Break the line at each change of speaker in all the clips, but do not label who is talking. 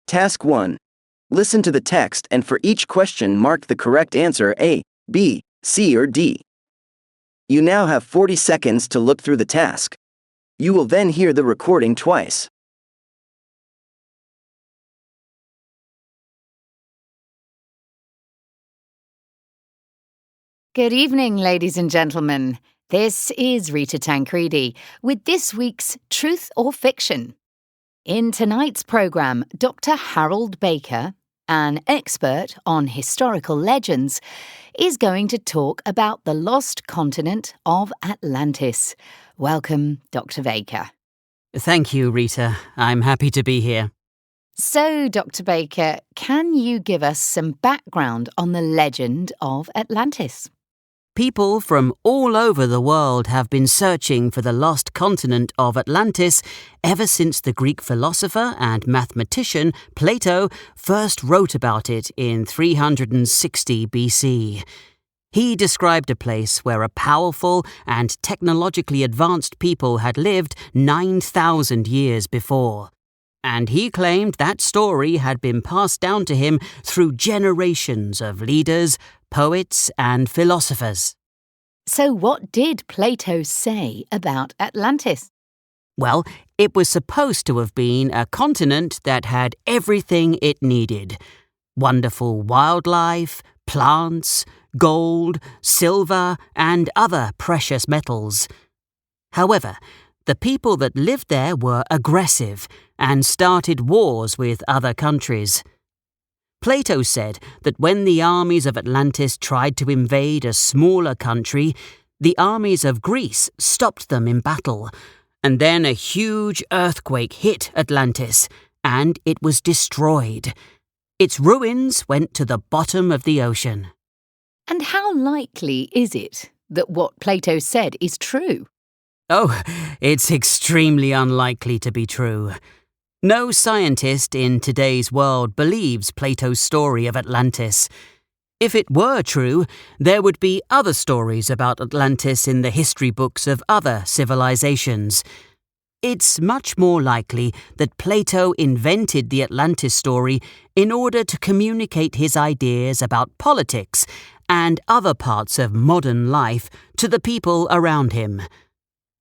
Task 1. Listen to the text and for each question mark the correct answer A, B, C or D. You now have 40 seconds to look through the task. You will then hear the recording twice.
Good evening, ladies and gentlemen. This is Rita Tancredi with this week's Truth or Fiction. In tonight's programme, Dr. Harold Baker, an expert on historical legends, is going to talk about the lost continent of Atlantis. Welcome, Dr. Baker.
Thank you, Rita. I'm happy to be here.
So, Dr. Baker, can you give us some background on the legend of Atlantis?
People from all over the world have been searching for the lost continent of Atlantis ever since the Greek philosopher and mathematician Plato first wrote about it in 360 BC. He described a place where a powerful and technologically advanced people had lived 9,000 years before. And he claimed that story had been passed down to him through generations of leaders, poets, and philosophers.
So what did Plato say about Atlantis?
Well, it was supposed to have been a continent that had everything it needed. Wonderful wildlife, plants, gold, silver, and other precious metals. However, the people that lived there were aggressive and started wars with other countries. Plato said that when the armies of Atlantis tried to invade a smaller country, the armies of Greece stopped them in battle, and then a huge earthquake hit Atlantis, and it was destroyed. Its ruins went to the bottom of the ocean.
And how likely is it that what Plato said is true?
Oh, it's extremely unlikely to be true. No scientist in today's world believes Plato's story of Atlantis. If it were true, there would be other stories about Atlantis in the history books of other civilizations. It's much more likely that Plato invented the Atlantis story in order to communicate his ideas about politics and other parts of modern life to the people around him.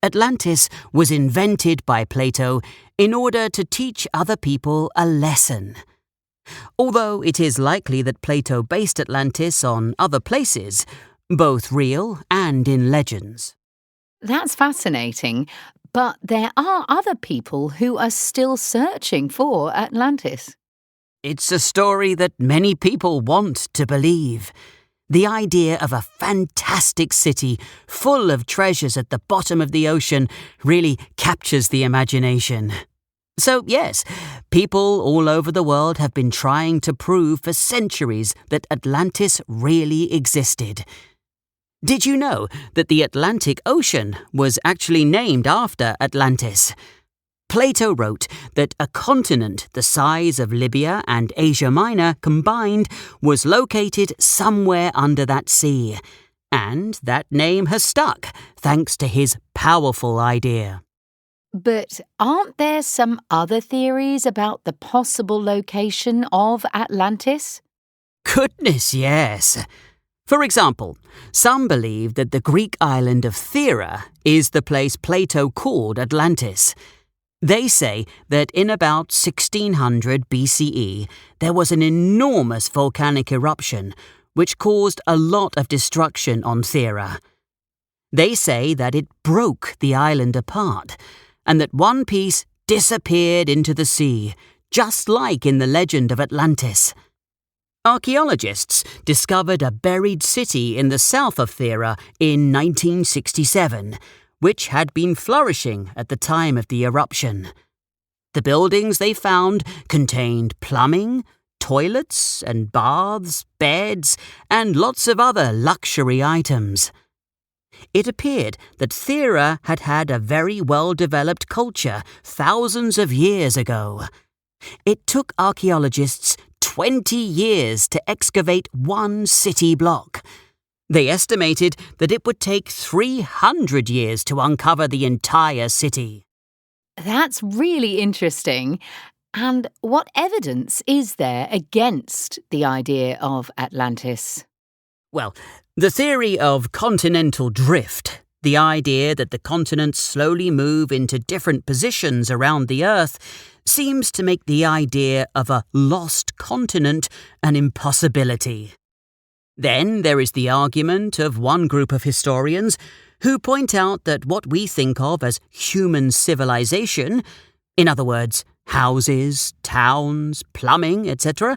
Atlantis was invented by Plato in order to teach other people a lesson. Although it is likely that Plato based Atlantis on other places, both real and in legends.
That's fascinating, but there are other people who are still searching for Atlantis.
It's a story that many people want to believe. The idea of a fantastic city full of treasures at the bottom of the ocean really captures the imagination. So yes, people all over the world have been trying to prove for centuries that Atlantis really existed. Did you know that the Atlantic Ocean was actually named after Atlantis? Plato wrote that a continent the size of Libya and Asia Minor combined was located somewhere under that sea, and that name has stuck thanks to his powerful idea.
But aren't there some other theories about the possible location of Atlantis?
Goodness, yes. For example, some believe that the Greek island of Thera is the place Plato called Atlantis. They say that in about 1600 BCE, there was an enormous volcanic eruption which caused a lot of destruction on Thera. They say that it broke the island apart, and that one piece disappeared into the sea, just like in the legend of Atlantis. Archaeologists discovered a buried city in the south of Thera in 1967, which had been flourishing at the time of the eruption. The buildings they found contained plumbing, toilets and baths, beds, and lots of other luxury items. It appeared that Thera had had a very well-developed culture thousands of years ago. It took archaeologists 20 years to excavate one city block. They estimated that it would take 300 years to uncover the entire city.
That's really interesting. And what evidence is there against the idea of Atlantis?
Well, the theory of continental drift, the idea that the continents slowly move into different positions around the Earth, seems to make the idea of a lost continent an impossibility. Then there is the argument of one group of historians who point out that what we think of as human civilization, in other words, houses, towns, plumbing, etc.,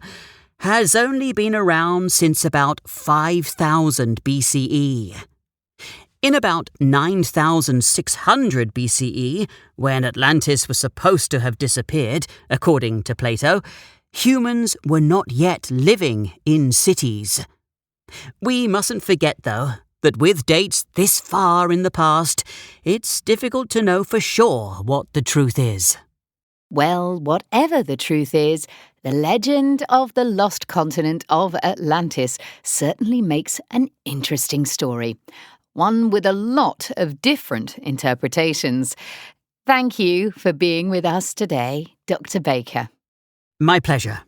has only been around since about 5000 BCE. In about 9600 BCE, when Atlantis was supposed to have disappeared, according to Plato, humans were not yet living in cities. We mustn't forget, though, that with dates this far in the past, it's difficult to know for sure what the truth is.
Well, whatever the truth is, the legend of the lost continent of Atlantis certainly makes an interesting story, one with a lot of different interpretations. Thank you for being with us today, Dr. Baker.
My pleasure.